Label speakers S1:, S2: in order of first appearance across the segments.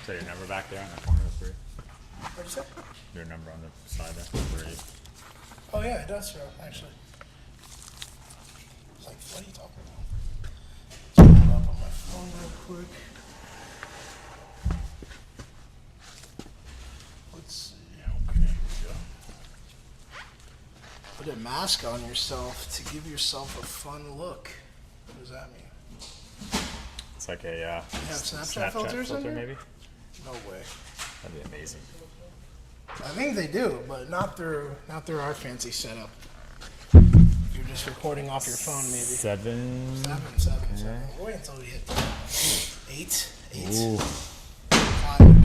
S1: So your number back there on the corner of 3?
S2: What'd you say?
S1: Your number on the side there, 3.
S2: Oh yeah, it does show, actually. I was like, what are you talking about? Let's pull it up on my phone real quick. Let's see. Okay, here we go. Put a mask on yourself to give yourself a fun look. What does that mean?
S1: It's like a
S2: You have Snapchat filters in
S1: filter,
S2: there?
S1: maybe?
S2: No way.
S1: That'd be amazing.
S2: I think they do, but not through our fancy setup. You're just recording off your phone, maybe.
S1: 7.
S2: Seven. Wait until we hit 8.
S1: Ooh.
S2: 5.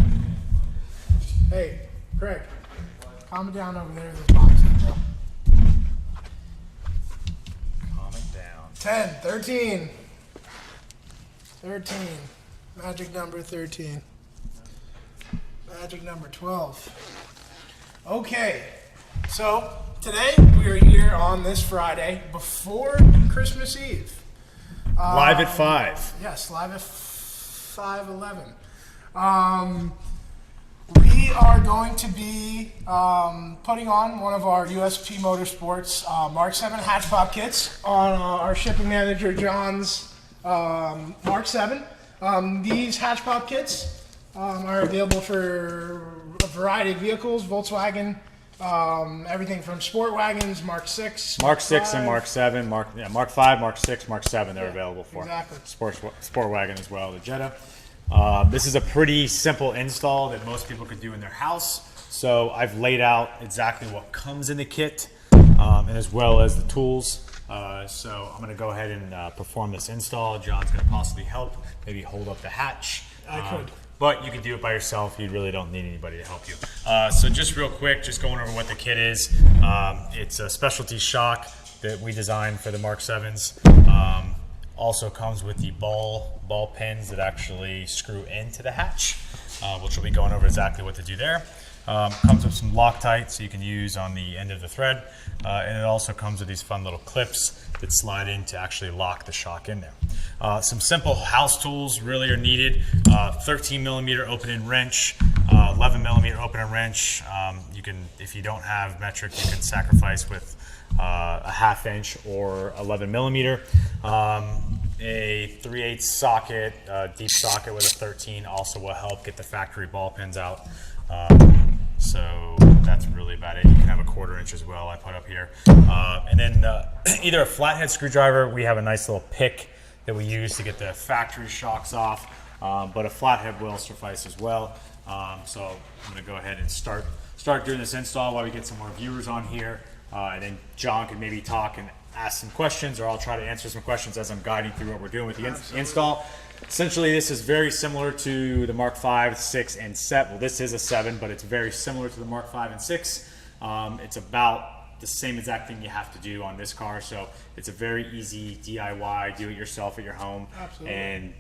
S2: Hey, Craig, calm it down over there in this box, bro.
S1: Calm it down.
S2: 10, 13. 13. Magic number 13. Magic number 12. Okay, so today we are here on this Friday before Christmas Eve.
S1: Live at 5.
S2: Yes, live at 5:11. We are going to be putting on one of our USP Motorsports Mark 7 hatch pop kits on our shipping manager John's Mark 7. These hatch pop kits are available for a variety of vehicles, Volkswagen, everything from sport wagons, Mark 6,
S1: Mark 6 and Mark 7, Mark 5, Mark 6, Mark 7 they're available for.
S2: Exactly.
S1: Sport wagon as well, the Jetta. This is a pretty simple install that most people could do in their house. So I've laid out exactly what comes in the kit and as well as the tools. So I'm going to go ahead and perform this install. John's going to possibly help, maybe hold up the hatch.
S2: I could.
S1: But you can do it by yourself. You really don't need anybody to help you. So just real quick, just going over what the kit is. It's a specialty shock that we designed for the Mark 7s. Also comes with the ball pins that actually screw into the hatch, which we'll be going over exactly what to do there. Comes with some Loctite so you can use on the end of the thread. And it also comes with these fun little clips that slide in to actually lock the shock in there. Some simple house tools really are needed. 13 millimeter open-end wrench, 11 millimeter open-end wrench. You can, if you don't have metric, you can sacrifice with a 1/2 inch or 11 millimeter. A 3/8 socket, deep socket with a 13 also will help get the factory ball pins out. So that's really about it. You can have a 1/4 inch as well, I put up here. And then either a flathead screwdriver, we have a nice little pick that we use to get the factory shocks off, but a flathead will suffice as well. So I'm gonna go ahead and start doing this install while we get some more viewers on here. And then John can maybe talk and ask some questions, or I'll try to answer some questions as I'm guiding through what we're doing with the install. Essentially, this is very similar to the Mark 5, 6, and 7. Well, this is a 7, but it's very similar to the Mark 5 and 6. It's about the same exact thing you have to do on this car, so it's a very easy DIY, do it yourself at your home.
S2: Absolutely.
S1: And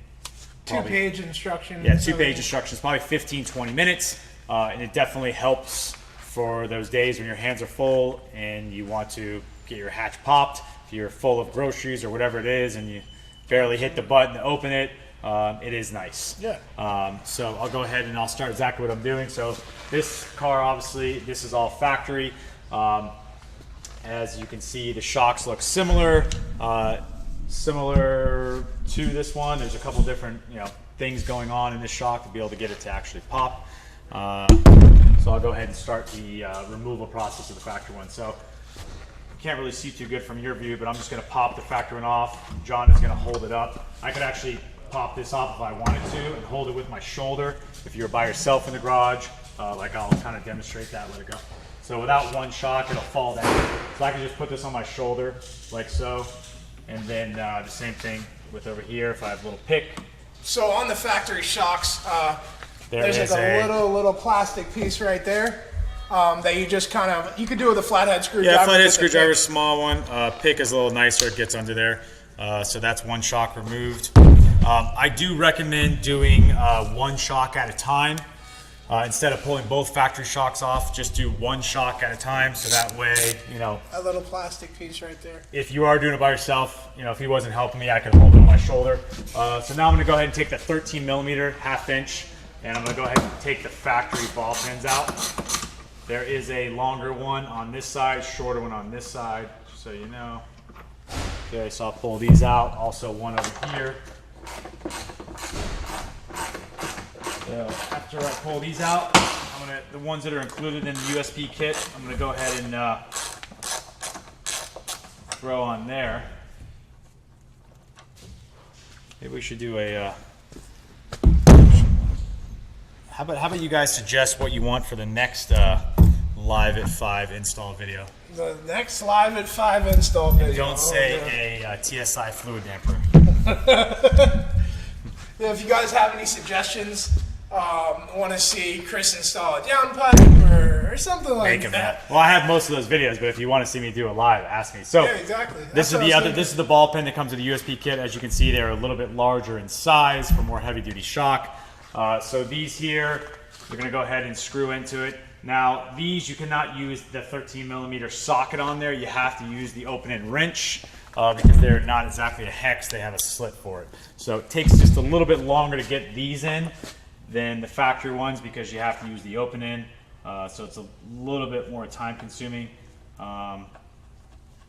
S2: 2-page instructions.
S1: Yeah, 2-page instructions, probably 15, 20 minutes, and it definitely helps for those days when your hands are full and you want to get your hatch popped. If you're full of groceries or whatever it is and you barely hit the button to open it, it is nice.
S2: Yeah.
S1: So I'll go ahead and I'll start exactly what I'm doing. So this car, obviously, this is all factory. As you can see, the shocks look similar to this one. There's a couple different things going on in this shock to be able to get it to actually pop. So I'll go ahead and start the removal process of the factory one. So you can't really see too good from your view, but I'm just going to pop the factory one off. John is going to hold it up. I could actually pop this off if I wanted to and hold it with my shoulder. If you're by yourself in the garage, like I'll kind of demonstrate that, let it go. So without one shock, it'll fall down. So I can just put this on my shoulder like so. And then the same thing with over here if I have a little pick.
S2: So on the factory shocks, there's
S1: is
S2: like a little plastic piece right there that you just you could do with a flathead screwdriver.
S1: Yeah, flathead screwdriver, small one. Pick is a little nicer, it gets under there. So that's one shock removed. I do recommend doing one shock at a time. Instead of pulling both factory shocks off, just do one shock at a time. So that way,
S2: a little plastic piece right there.
S1: If you are doing it by yourself, if he wasn't helping me, I could hold it on my shoulder. So now I'm gonna go ahead and take the 13 millimeter 1/2 inch And I'm gonna go ahead and take the factory ball pins out. There is a longer one on this side, shorter one on this side, just so you know. Okay, so I'll pull these out. Also one over here. So after I pull these out, the ones that are included in the USP kit, I'm gonna go ahead and throw on there. Maybe we should do a. How about you guys suggest what you want for the next Live at 5 install video?
S2: The next Live at 5 install video.
S1: Don't say a TSI fluid damper.
S2: Yeah, if you guys have any suggestions, want to see Chris install a downpipe or something like that.
S1: Well, I have most of those videos, but if you want to see me do it live, ask me. So
S2: yeah, exactly.
S1: This is the ball pin that comes with the USP kit. As you can see, they're a little bit larger in size for more heavy duty shock. So these here, you're going to go ahead and screw into it. Now these, you cannot use the 13mm socket on there. You have to use the open-end wrench because they're not exactly a hex. They have a slit for it. So it takes just a little bit longer to get these in than the factory ones because you have to use the open-end. So it's a little bit more time consuming.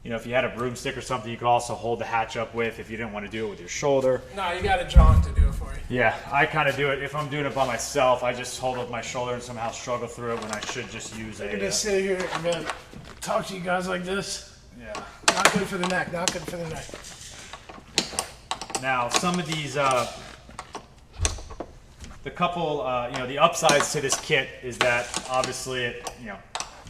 S1: You know, if you had a broomstick or something, you could also hold the hatch up with if you didn't want to do it with your shoulder.
S2: No, you got a John to do it for you.
S1: Yeah, I kind of do it. If I'm doing it by myself, I just hold up my shoulder and somehow struggle through it when I should just use
S2: I can just sit here and talk to you guys like this.
S1: Yeah.
S2: Not good for the neck, not good for the neck.
S1: Now, some of these, the couple, you know, the upsides to this kit is that obviously it, you know,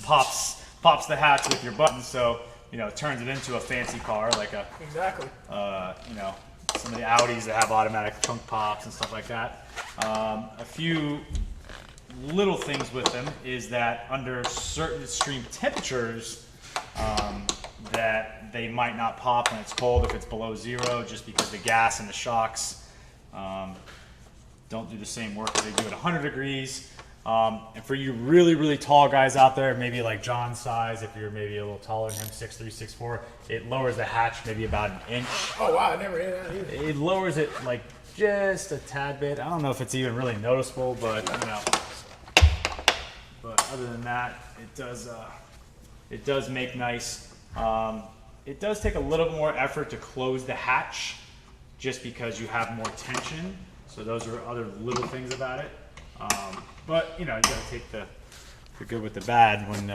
S1: pops the hatch with your buttons, so you know, it turns it into a fancy car, like a
S2: exactly.
S1: You know, some of the Audis that have automatic trunk pops and stuff like that. A few little things with them is that under certain extreme temperatures, that they might not pop when it's cold if it's below 0, just because the gas and the shocks don't do the same work as they do at 100 degrees. And for you really, really tall guys out there, maybe like John's size, if you're maybe a little taller than him, 6'3", 6'4", it lowers the hatch maybe about an inch.
S2: Oh wow, I never heard that either.
S1: It lowers it like just a tad bit. I don't know if it's even really noticeable, but you know. But other than that, it does make nice. It does take a little more effort to close the hatch, just because you have more tension. So those are other little things about it. But you know, you gotta take the good with the bad when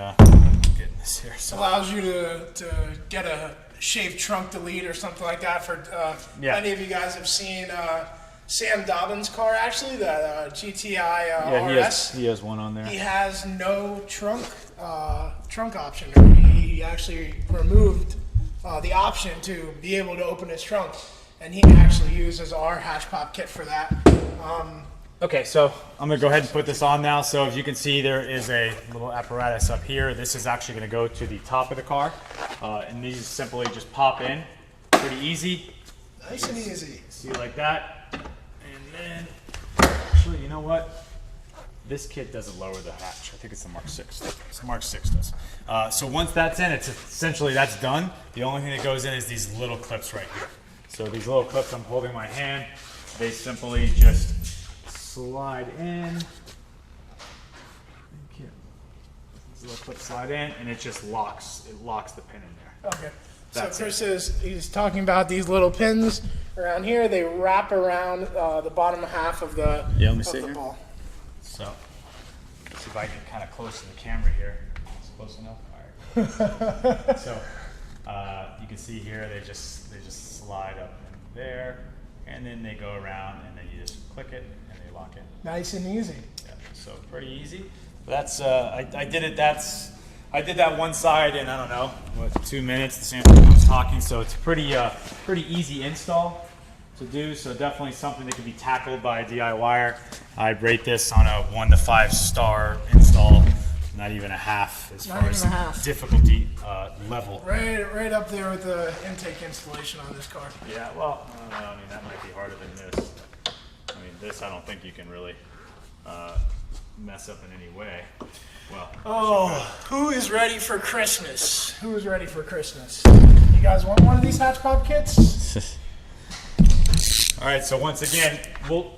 S1: getting this here. So.
S2: Allows you to get a shaved trunk delete or something like that. For many of you guys have seen Sam Dobbins' car, actually, that GTI RS.
S1: He has one on there.
S2: He has no trunk option. He actually removed the option to be able to open his trunk, and he actually uses our hatch pop kit for that.
S1: Okay, so I'm gonna go ahead and put this on now. So as you can see, there is a little apparatus up here. This is actually gonna go to the top of the car. And these simply just pop in, pretty easy.
S2: Nice and easy.
S1: See, like that. And then, actually, you know what? This kit doesn't lower the hatch. I think it's the Mark 6. It's the Mark 6 does. So once that's in, it's essentially, that's done. The only thing that goes in is these little clips right here. So these little clips I'm holding in my hand, they simply just slide in. These little clips slide in, and it just locks. It locks the pin in there.
S2: Okay. So Chris he's talking about these little pins around here. They wrap around the bottom half of the ball.
S1: So let's see if I get kind of close to the camera here. It's close enough. All right. So you can see here they just slide up in there, and then they go around, and then you just click it. Lock in.
S2: Nice and easy.
S1: Yeah, so pretty easy. That's I did it. I did that one side in, I don't know, what, 2 minutes. The same time I was talking. So it's pretty easy install to do. So definitely something that can be tackled by a DIYer. I'd rate this on a 1 to 5 star install. Not even a half as far as difficulty level.
S2: Right up there with the intake installation on this car.
S1: Yeah. Well, I don't know. I mean, that might be harder than this. I mean, this I don't think you can really mess up in any way. Well.
S2: Oh, who is ready for Christmas? Who is ready for Christmas? You guys want one of these hatch pop kits?
S1: All right, so once again,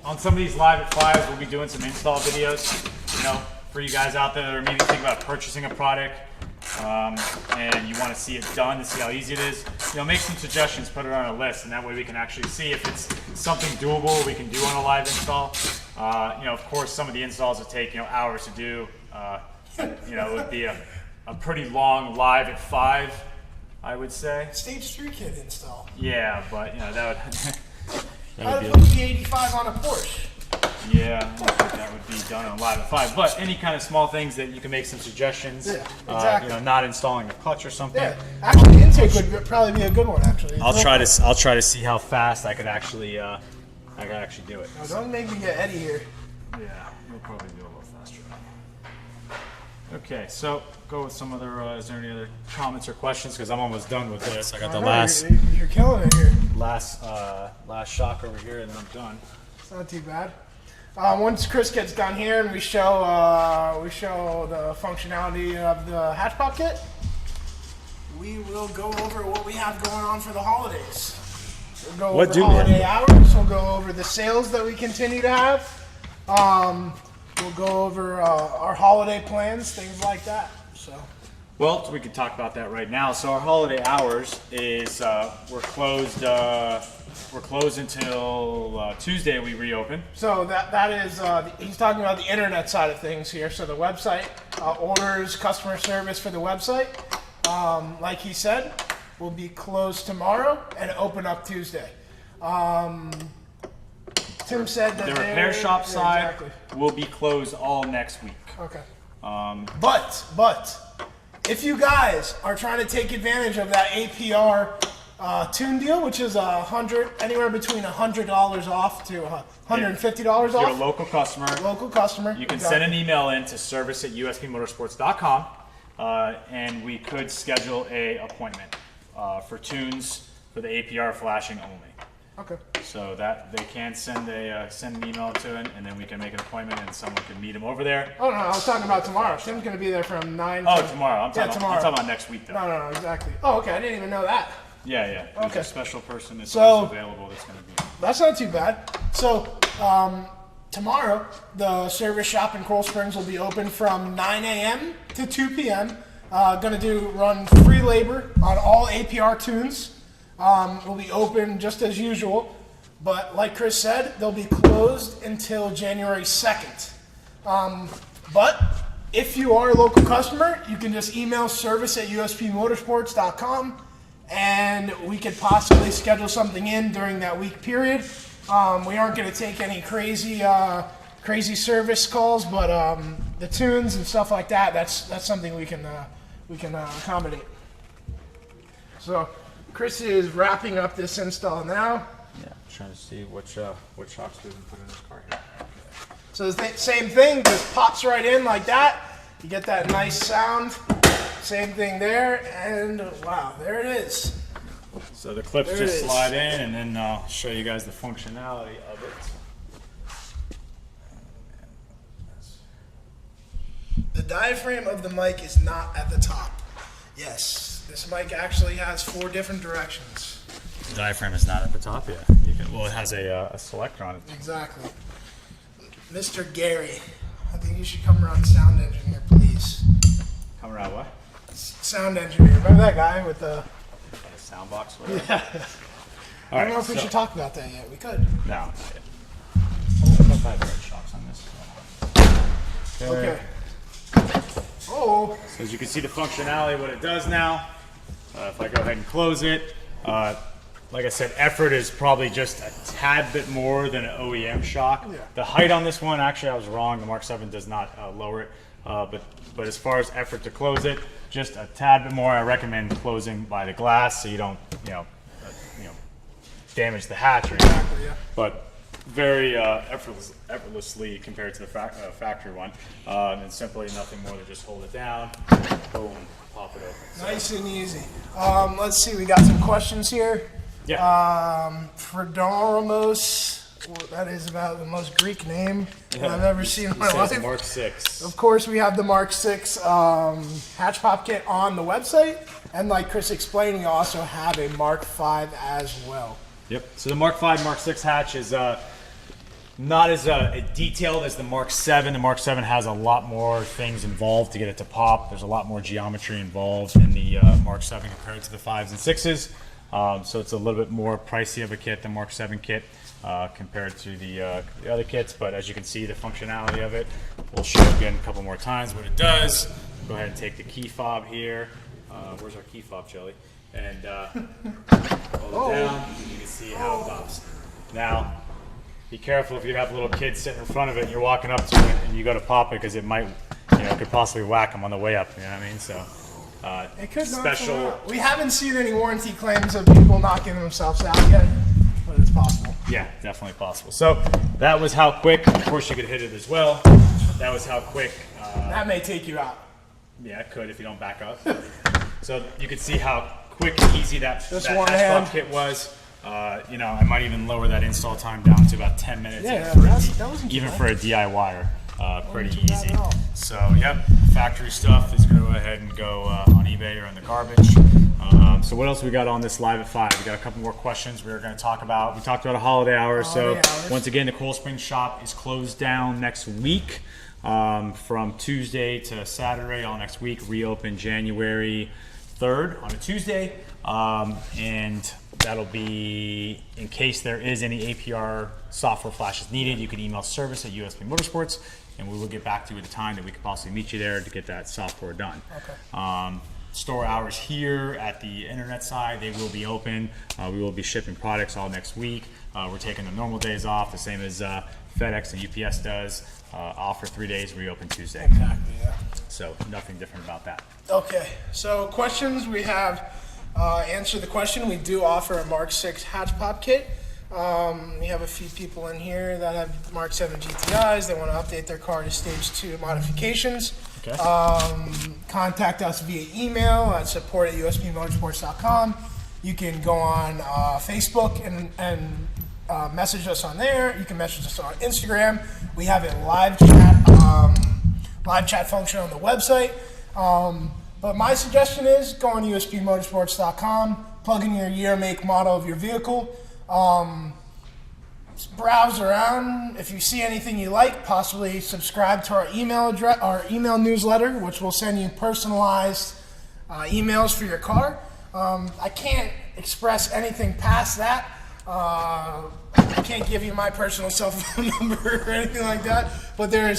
S1: on some of these live at 5s, we'll be doing some install videos, for you guys out there that are maybe thinking about purchasing a product, and you want to see it done to see how easy it is. Make some suggestions, put it on a list, and that way we can actually see if it's something doable we can do on a live install. Of course, some of the installs will take hours to do. It would be a pretty long live at 5, I would say.
S2: Stage 3 kit install.
S1: Yeah, but that would.
S2: How to put the 85 on a Porsche?
S1: Yeah, I don't think that would be done on live at 5. But any kind of small things that you can make some suggestions.
S2: Yeah, exactly.
S1: Not installing a clutch or something.
S2: Yeah, actually, the intake would probably be a good one. Actually,
S1: I'll try to see how fast I could actually do it.
S2: No, don't make me get Eddie here.
S1: Yeah, we'll probably do a little faster. Okay, so go with some other. Is there any other comments or questions? Because I'm almost done with this. I got the last.
S2: You're killing it here.
S1: Last shock over here, and then I'm done.
S2: It's not too bad. Once Chris gets done here and we show the functionality of the hatch pop kit, we will go over what we have going on for the holidays. We'll go over holiday hours. We'll go over the sales that we continue to have. We'll go over our holiday plans, things like that.
S1: Well, we could talk about that right now. So our holiday hours is we're closed. We're closed until Tuesday. We reopen.
S2: So that is he's talking about the internet side of things here. So the website orders, customer service for the website, like he said, will be closed tomorrow and open up Tuesday. Tim said that
S1: the repair shop side
S2: exactly.
S1: will be closed all next week.
S2: Okay. But if you guys are trying to take advantage of that APR tune deal, which is anywhere between $100 off to $150 off.
S1: You're a local customer.
S2: You
S1: can send an email in to service@uspmotorsports.com, and we could schedule a appointment for tunes for the APR flashing only.
S2: Okay.
S1: So that they can send an email to it, and then we can make an appointment, and someone can meet him over there.
S2: Oh no, I was talking about tomorrow. Tim's going to be there from 9.
S1: Oh, tomorrow. I'm talking
S2: tomorrow.
S1: I'm talking about next week, though.
S2: No, exactly. Oh, okay. I didn't even know that.
S1: Yeah. There's
S2: Okay.
S1: a special person that's available that's going to be.
S2: That's not too bad. So tomorrow, the service shop in Coral Springs will be open from 9 a.m. to 2 p.m. Going to run free labor on all APR tunes. Will be open just as usual, but like Chris said, they'll be closed until January 2nd. But if you are a local customer, you can just email service@uspmotorsports.com, and we could possibly schedule something in during that week period. We aren't going to take any crazy service calls, but the tunes and stuff like that, that's something we can accommodate. So Chris is wrapping up this install now.
S1: Yeah, I'm trying to see what shocks we can put in this car here.
S2: So the same thing, just pops right in like that. You get that nice sound. Same thing there, and wow, there it is.
S1: So the clips just slide in, and then I'll show you guys the functionality of it.
S2: The diaphragm of the mic is not at the top. Yes, this mic actually has 4 different directions.
S1: The diaphragm is not at the top yet. It has a selector on it.
S2: Exactly. Mr. Gary, I think you should come around sound engineer, please.
S1: Come around what?
S2: Sound engineer. Remember that guy with the
S1: sound box?
S2: Yeah. I don't know if we should talk about that yet. We could.
S1: No, not yet. I've had red shocks on this.
S2: Okay. Oh.
S1: So as you can see the functionality, what it does now. If I go ahead and close it, like I said, effort is probably just a tad bit more than an OEM shock.
S2: Yeah.
S1: The height on this one, actually I was wrong. The Mark 7 does not lower it. But as far as effort to close it, just a tad bit more. I recommend closing by the glass so you don't, damage the hatch or anything.
S2: Exactly, yeah.
S1: But very effortlessly compared to the factory one, and simply nothing more than just hold it down, boom, pop it open. So,
S2: nice and easy. Let's see, we got some questions here.
S1: Yeah.
S2: Frodoramos, that is about the most Greek name I've ever seen in my life.
S1: Mark 6.
S2: Of course, we have the Mark 6 hatch pop kit on the website, and like Chris explained, we also have a Mark 5 as well.
S1: Yep. So the Mark 5, Mark 6 hatch is not as detailed as the Mark 7. The Mark 7 has a lot more things involved to get it to pop. There's a lot more geometry involved in the Mark 7 compared to the 5s and 6s. So it's a little bit more pricey of a kit, the Mark 7 kit, compared to the other kits. But as you can see, the functionality of it, we'll show again a couple more times what it does. Go ahead and take the key fob here. Where's our key fob, Jelly? And hold it down. You can see how it pops. Now, be careful if you have little kids sitting in front of it and you're walking up to it and you go to pop it, because it might, could possibly whack them on the way up. You know what I mean? So,
S2: it could
S1: special.
S2: knock them out. We haven't seen any warranty claims of people knocking themselves out yet, but it's possible.
S1: Yeah, definitely possible. So that was how quick. Of course, you could hit it as well. That was how quick.
S2: That may take you out.
S1: Yeah, it could if you don't back up. So you could see how quick and easy that hatch kit was. I might even lower that install time down to about 10 minutes.
S2: Yeah,
S1: even for a DIYer, pretty easy. So, yep, factory stuff is going to go ahead and go on eBay or in the garbage. So what else we got on this Live at 5? We got a couple more questions we were going to talk about. We talked about a holiday hour. Once again, the Cool Spring shop is closed down next week, from Tuesday to Saturday all next week. Reopen January 3rd on a Tuesday. And that'll be, in case there is any APR software flashes needed, you can email service at USP Motorsports, and we will get back to you at a time that we could possibly meet you there to get that software done. Okay. Store hours here at the internet side, they will be open. We will be shipping products all next week. We're taking the normal days off, the same as FedEx and UPS does. Off for 3 days, reopen Tuesday.
S2: Exactly, yeah.
S1: So nothing different about that.
S2: Okay, so questions we have. Answer the question. We do offer a Mark 6 hatch pop kit. We have a few people in here that have Mark 7 GTIs. They want to update their car to stage 2 modifications.
S1: Okay.
S2: Contact us via email at support@uspmotorsports.com. You can go on Facebook and message us on there. You can message us on Instagram. We have a live chat function on the website. But my suggestion is go on uspmotorsports.com, plug in your year, make, model of your vehicle, browse around. If you see anything you like, possibly subscribe to our email address, our email newsletter, which will send you personalized emails for your car. I can't express anything past that. I can't give you my personal cell phone number or anything like that. But we're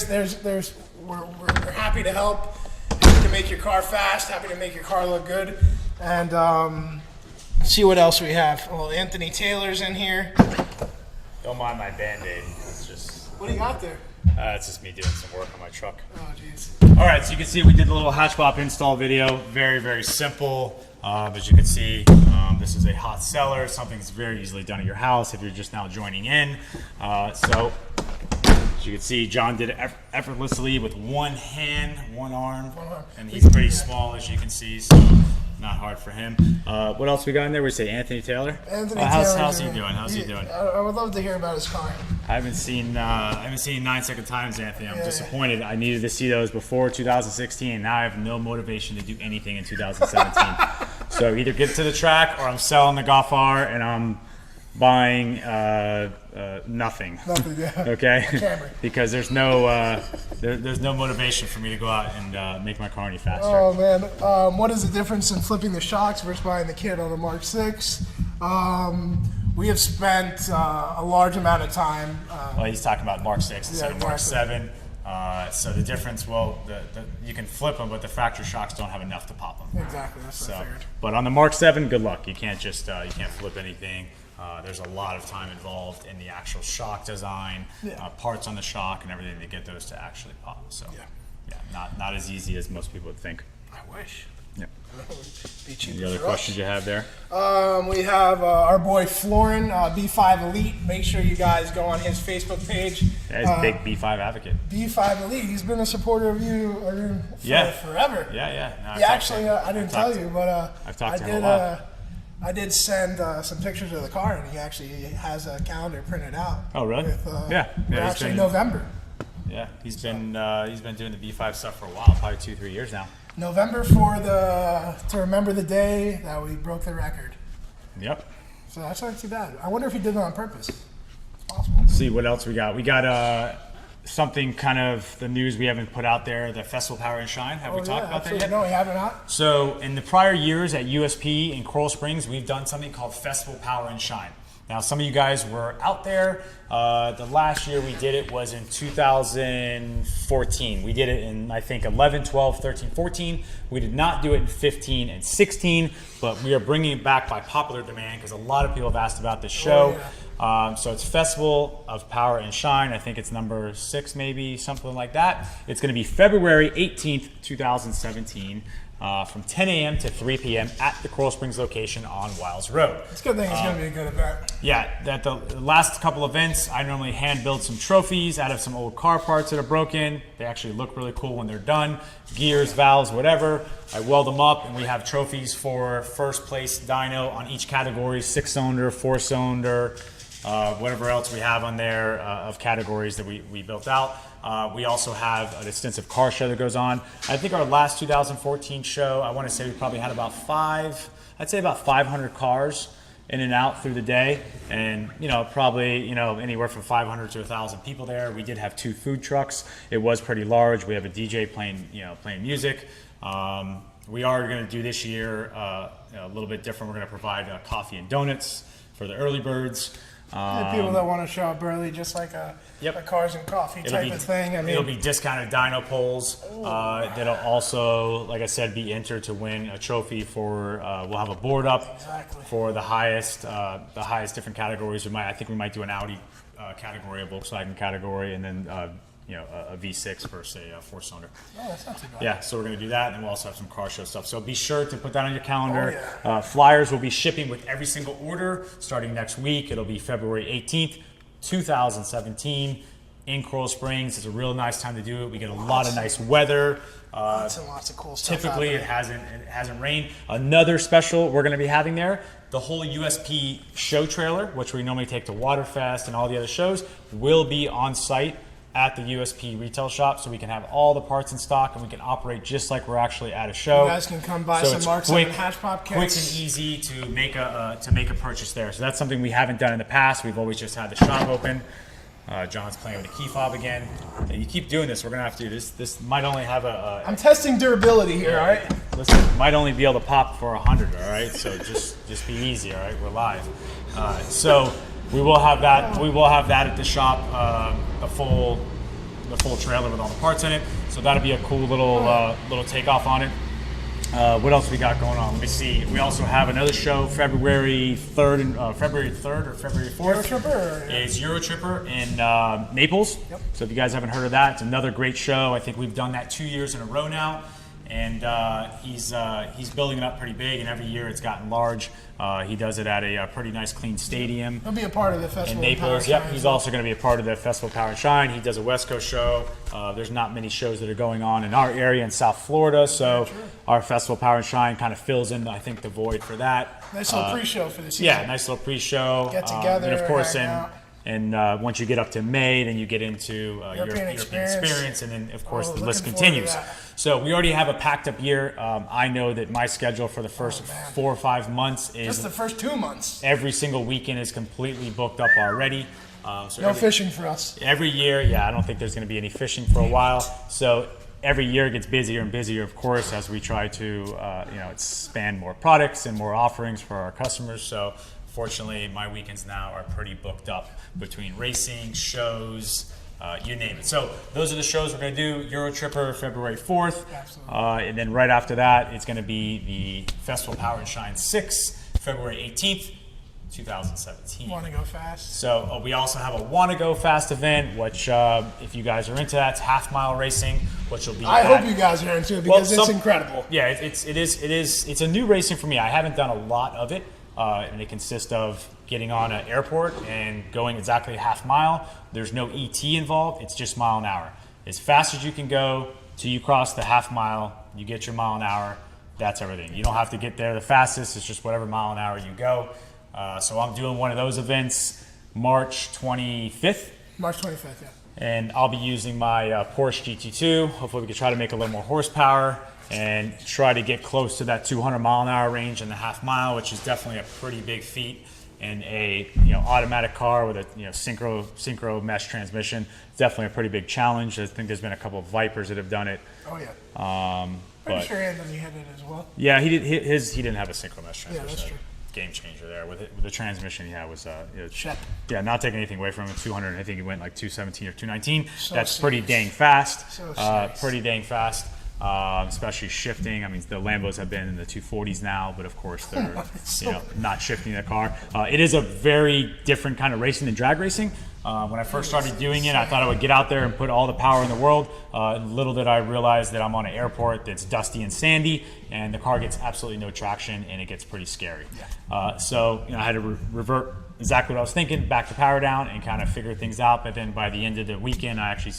S2: happy to help. Happy to make your car fast, happy to make your car look good. And see what else we have. Well, Anthony Taylor's in here.
S1: Don't mind my Band-Aid. It's just...
S2: What do you got there?
S1: It's just me doing some work on my truck.
S2: Oh, jeez.
S1: All right, so you can see we did a little hatch pop install video. Very, very simple. As you can see, this is a hot seller. Something that's very easily done at your house if you're just now joining in. So, as you can see, John did it effortlessly with one hand, one arm. And he's pretty small, as you can see, so not hard for him. What else we got in there? We say Anthony Taylor.
S2: Anthony
S1: How's
S2: Taylor.
S1: he doing? How's he doing?
S2: I would love to hear about his car.
S1: I haven't seen 9 second times, Anthony. I'm disappointed. I needed to see those before 2016. Now I have no motivation to do anything in 2017. So either get to the track or I'm selling the Golf R and I'm buying nothing.
S2: Nothing, yeah.
S1: Okay?
S2: Camry.
S1: Because there's no there's no motivation for me to go out and make my car any faster.
S2: Oh man, what is the difference in flipping the shocks versus buying the kit on a Mark 6? We have spent a large amount of time.
S1: Well, he's talking about Mark 6 instead of Mark
S2: exactly.
S1: 7. So the difference, well, you can flip them, but the factory shocks don't have enough to pop them.
S2: Exactly, that's what I figured.
S1: But on the Mark 7, good luck. You can't just you can't flip anything. There's a lot of time involved in the actual shock design, parts on the shock, and everything to get those to actually pop. So not as easy as most people would think.
S2: I wish.
S1: Yeah.
S2: Be cheaper
S1: Any other
S2: for
S1: questions
S2: us.
S1: you have there?
S2: We have our boy Florin, B5 Elite. Make sure you guys go on his Facebook page.
S1: Yeah, he's a big B5 advocate.
S2: B5 Elite. He's been a supporter of you forever.
S1: Yeah. No,
S2: Yeah, actually, I didn't tell you, but
S1: I've talked to him a lot.
S2: I did send some pictures of the car, and he actually has a calendar printed out.
S1: Oh, really?
S2: With,
S1: yeah.
S2: Actually, November.
S1: Yeah, he's been doing the B5 stuff for a while, probably 2-3 years now.
S2: November to remember the day that we broke the record.
S1: Yep.
S2: So that's not too bad. I wonder if he did it on purpose. It's possible.
S1: Let's see what else we got. We got something kind of the news we haven't put out there, the Festival Power and Shine. Have we talked about that yet?
S2: No, we haven't. Not.
S1: So in the prior years at USP in Coral Springs, we've done something called Festival Power and Shine. Now, some of you guys were out there. The last year we did it was in 2014. We did it in, I think, 11, 12, 13, 14. We did not do it in 15 and 16, but we are bringing it back by popular demand because a lot of people have asked about this show. So it's Festival of Power and Shine. I think it's number 6, maybe, something like that. It's going to be February 18th, 2017. From 10 a.m. to 3 p.m. at the Coral Springs location on Wiles Road.
S2: It's a good thing it's going to be a good event.
S1: Yeah, at the last couple events, I normally hand build some trophies out of some old car parts that are broken. They actually look really cool when they're done. Gears, valves, whatever. I weld them up, and we have trophies for first place dyno on each category, 6-cylinder, 4-cylinder, whatever else we have on there of categories that we built out. We also have an extensive car show that goes on. I think our last 2014 show, I want to say we probably had about 500 cars in and out through the day, and probably anywhere from 500 to 1,000 people there. We did have 2 food trucks. It was pretty large. We have a DJ playing music. We are going to do this year a little bit different. We're going to provide coffee and donuts for the early birds.
S2: People that want to show up early, just like a cars and coffee type of thing. I mean,
S1: it'll be discounted dyno poles. That'll also, like I said, be entered to win a trophy for. We'll have a board up for the highest different categories. I think we might do an Audi category, a Volkswagen category, and then a V6 for, say, a 4-cylinder.
S2: Oh, that's not too bad.
S1: Yeah, so we're going to do that, and then we'll also have some car show stuff. So be sure to put that on your calendar. Flyers will be shipping with every single order starting next week. It'll be February 18th, 2017 in Coral Springs. It's a real nice time to do it. We get a lot of nice weather.
S2: Lots and lots of cool stuff.
S1: Typically, it hasn't rained. Another special we're going to be having there, the whole USP show trailer, which we normally take to Waterfest and all the other shows, will be on site at the USP retail shop, so we can have all the parts in stock and we can operate just like we're actually at a show.
S2: You guys can come buy some Mark 7 hatch pop kits.
S1: Quick and easy to make a purchase there. So that's something we haven't done in the past. We've always just had the shop open. John's playing with a key fob again. You keep doing this, we're gonna have to do this. This might only have
S2: I'm testing durability here, all right?
S1: Listen, might only be able to pop for 100, all right? So just be easy, all right? We're live. So we will have that. We will have that at the shop. The full trailer with all the parts in it. So that'll be a cool little takeoff on it. What else we got going on? Let me see. We also have another show February 3rd or February 4th.
S2: Eurotripper.
S1: It's Eurotripper in Naples. Yep. So if you guys haven't heard of that, it's another great show. I think we've done that 2 years in a row now. And he's building it up pretty big, and every year it's gotten large. He does it at a pretty nice, clean stadium.
S2: He'll be a part of the Festival
S1: in Naples. Yep, he's also going to be a part of the Festival Power and Shine. He does a West Coast show. There's not many shows that are going on in our area in South Florida, so our Festival Power and Shine kind of fills in, I think, the void for that.
S2: Nice little pre-show for the season.
S1: Yeah, nice little pre-show.
S2: Get together,
S1: and of course,
S2: hang out.
S1: And once you get up to May, then you get into European experience, and then, of course, the list continues. So we already have a packed up year. I know that my schedule for the first 4 or 5 months is...
S2: Just the first 2 months.
S1: Every single weekend is completely booked up already.
S2: No fishing for us.
S1: Every year, I don't think there's going to be any fishing for a while. So every year gets busier and busier, of course, as we try to expand more products and more offerings for our customers. So fortunately, my weekends now are pretty booked up between racing, shows, you name it. So those are the shows we're going to do. Eurotripper, February 4th. And then right after that, it's going to be the Festival Power and Shine 6, February 18th, 2017.
S2: Want to go fast?
S1: So we also have a Want to Go Fast event, which if you guys are into that, it's half-mile racing, which will be...
S2: I hope you guys are into it because it's incredible.
S1: Yeah, it is. It's a new racing for me. I haven't done a lot of it. And it consists of getting on an airport and going exactly a half mile. There's no ET involved. It's just mile an hour. As fast as you can go till you cross the half mile, you get your mile an hour. That's everything. You don't have to get there the fastest. It's just whatever mile an hour you go. So I'm doing one of those events March 25th.
S2: March 25th, yeah.
S1: And I'll be using my Porsche GT2. Hopefully we can try to make a little more horsepower and try to get close to that 200 mile an hour range in the half mile, which is definitely a pretty big feat in a automatic car with a synchro mesh transmission. It's definitely a pretty big challenge. I think there's been a couple of Vipers that have done it.
S2: Oh yeah. Pretty sure Anthony had it as well.
S1: Yeah, he did. He didn't have a synchro mesh transmission.
S2: Yeah, that's true.
S1: Game changer there with the transmission he had was
S2: Shep.
S1: yeah, not taking anything away from him. 200, I think he went like 217 or 219.
S2: So
S1: That's
S2: serious.
S1: pretty dang fast.
S2: So serious.
S1: Pretty dang fast. Especially shifting. I mean, the Lambos have been in the 240s now, but of course they're not shifting the car. It is a very different kind of racing than drag racing. When I first started doing it, I thought I would get out there and put all the power in the world. Little did I realize that I'm on an airport that's dusty and sandy, and the car gets absolutely no traction, and it gets pretty scary.
S2: Yeah.
S1: So I had to revert exactly what I was thinking, back to power down, and kind of figure things out. But then by the end of the weekend, I actually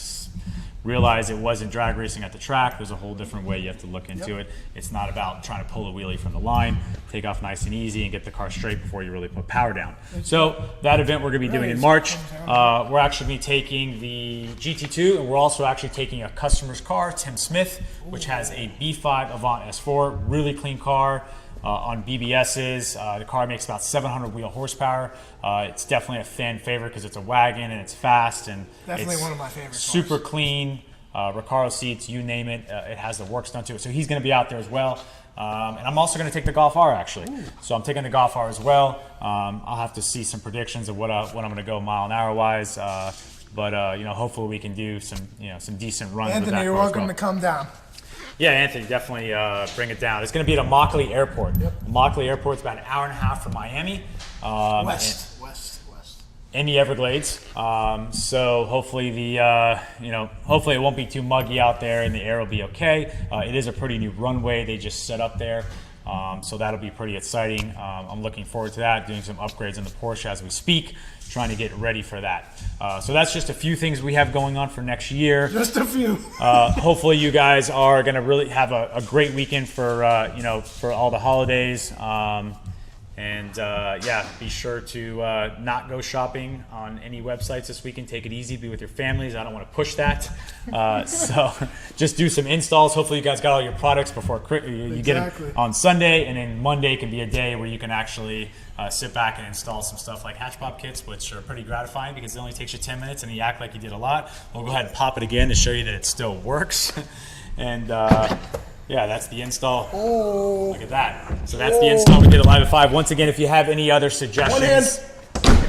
S1: realize it wasn't drag racing at the track. There's a whole different way you have to look into it. It's not about trying to pull a wheelie from the line, take off nice and easy, and get the car straight before you really put power down. So that event we're going to be doing in March. We're actually going to be taking the GT2, and we're also actually taking a customer's car, Tim Smith, which has a B5 Avant S4, really clean car. On BBS's. The car makes about 700 wheel horsepower. It's definitely a fan favorite because it's a wagon and it's fast and
S2: Definitely
S1: it's
S2: one of my favorite cars.
S1: super clean. Recaro seats, you name it. It has the works done to it. So he's going to be out there as well. And I'm also going to take the Golf R actually. Ooh. So I'm taking the Golf R as well. I'll have to see some predictions of what I'm going to go mile an hour wise. But hopefully we can do some decent runs.
S2: Anthony,
S1: with that
S2: you're
S1: car as
S2: welcome
S1: well.
S2: to come down.
S1: Yeah, Anthony, definitely bring it down. It's going to be at Immokalee Airport.
S2: Yep.
S1: Immokalee Airport's about an hour and a half from Miami.
S2: West.
S1: In the Everglades. So hopefully hopefully it won't be too muggy out there and the air will be okay. It is a pretty new runway they just set up there. So that'll be pretty exciting. I'm looking forward to that, doing some upgrades in the Porsche as we speak, trying to get ready for that. So that's just a few things we have going on for next year.
S2: Just a few.
S1: Hopefully you guys are going to really have a great weekend for for all the holidays. Be sure to not go shopping on any websites this weekend. Take it easy, be with your families. I don't want to push that. So just do some installs. Hopefully you guys got all your products before you get them on Sunday, and then Monday can be a day where you can actually sit back and install some stuff like hatch pop kits, which are pretty gratifying because it only takes you 10 minutes and you act like you did a lot. We'll go ahead and pop it again to show you that it still works. And yeah, that's the install.
S2: Oh.
S1: Look at that. So that's the install. We did it live at 5. Once again, if you have any other suggestions,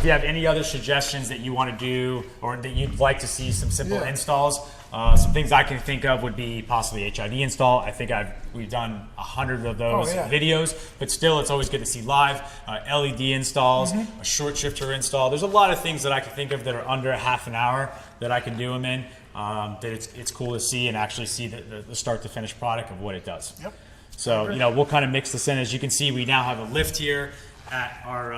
S1: that you want to do or that you'd like to see some simple installs, some things I can think of would be possibly HID install. I think we've done 100 of those videos, but still it's always good to see live. LED installs, a short shifter install. There's a lot of things that I can think of that are under a half an hour that I can do them in. That it's cool to see and actually see the start to finish product of what it does.
S2: Yep.
S1: So we'll kind of mix this in. As you can see, we now have a lift here at our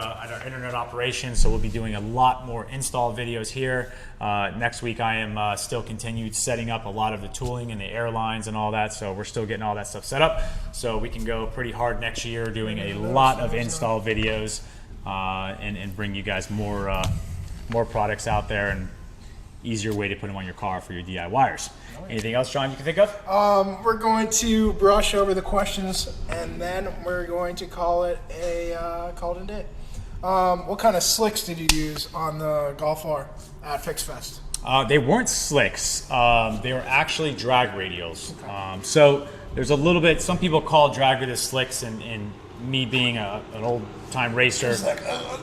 S1: internet operation, so we'll be doing a lot more install videos here. Next week I am still continued setting up a lot of the tooling and the airlines and all that, so we're still getting all that stuff set up so we can go pretty hard next year doing a lot of install videos and bring you guys more products out there and easier way to put them on your car for your DIYers. Anything else, John, you can think of?
S2: We're going to brush over the questions and then we're going to call it a day. What kind of slicks did you use on the Golf R at Fix Fest?
S1: They weren't slicks. They were actually drag radials. So there's a little bit. Some people call drag radials slicks, and me being an old-time racer,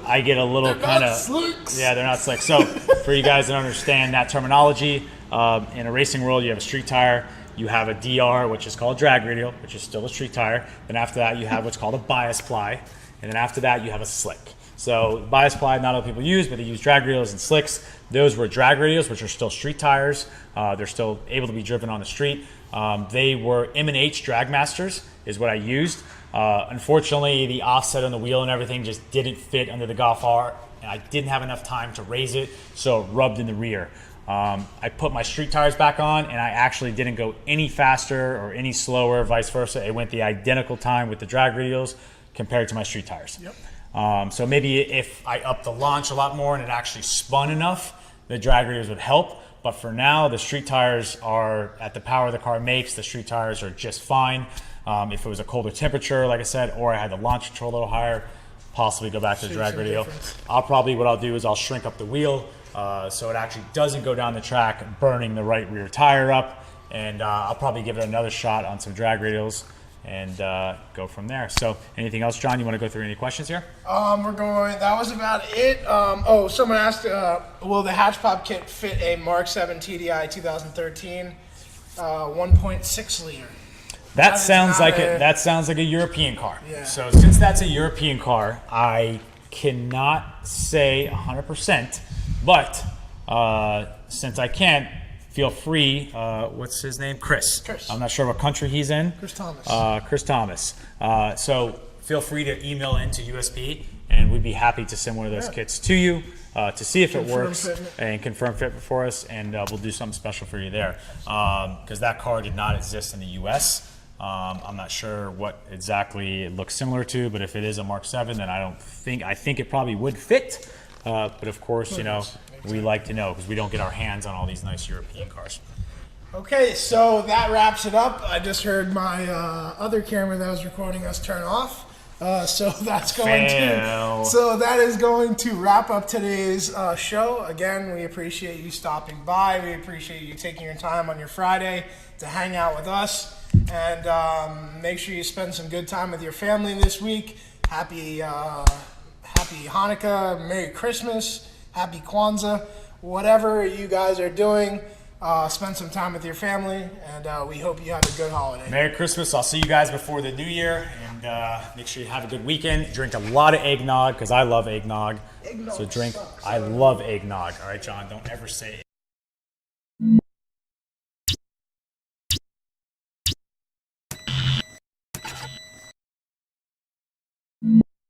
S1: I get a little kind of
S2: slicks.
S1: Yeah, they're not slicks. So for you guys that understand that terminology, in a racing world, you have a street tire, you have a DR, which is called drag radial, which is still a street tire. Then after that, you have what's called a bias ply, and then after that, you have a slick. So bias ply, not a lot of people use, but they use drag radials and slicks. Those were drag radials, which are still street tires. They're still able to be driven on the street. They were M&H Drag Masters is what I used. Unfortunately, the offset on the wheel and everything just didn't fit under the Golf R, and I didn't have enough time to raise it, so it rubbed in the rear. I put my street tires back on, and I actually didn't go any faster or any slower, vice versa. It went the identical time with the drag radials compared to my street tires.
S2: Yep.
S1: So maybe if I upped the launch a lot more and it actually spun enough, the drag radials would help. But for now, the street tires are at the power the car makes. The street tires are just fine. If it was a colder temperature, like I said, or I had the launch control a little higher, possibly go back to the drag
S2: some
S1: radial.
S2: difference.
S1: What I'll do is I'll shrink up the wheel so it actually doesn't go down the track, burning the right rear tire up. And I'll probably give it another shot on some drag radials and go from there. So anything else, John? You want to go through any questions here?
S2: That was about it. Someone asked, will the hatch pop kit fit a Mark 7 TDI 2013 1.6 liter?
S1: That sounds like
S2: not
S1: that sounds like a European car.
S2: Yeah.
S1: So since that's a European car, I cannot say 100%, but since I can't, feel free. What's his name? Chris. I'm not sure what country he's in.
S2: Chris Thomas.
S1: Chris Thomas. So feel free to email into USP, and we'd be happy to send one of those kits to you to see if it works and confirm fit for us, and we'll do something special for you there. Because that car did not exist in the U.S. I'm not sure what exactly it looks similar to, but if it is a Mark 7, then I think it probably would fit. But of course, you know, we like to know because we don't get our hands on all these nice European cars.
S2: Okay, so that wraps it up. I just heard my other camera that was recording us turn off. So that is going to wrap up today's show. Again, we appreciate you stopping by. We appreciate you taking your time on your Friday to hang out with us. And make sure you spend some good time with your family this week. Happy Hanukkah, Merry Christmas, Happy Kwanzaa, whatever you guys are doing. Spend some time with your family, and we hope you have a good holiday.
S1: Merry Christmas. I'll see you guys before the new year, and make sure you have a good weekend. Drink a lot of eggnog, because I love eggnog.
S2: Eggnog
S1: So drink.
S2: sucks.
S1: I love eggnog. All right, John, don't ever say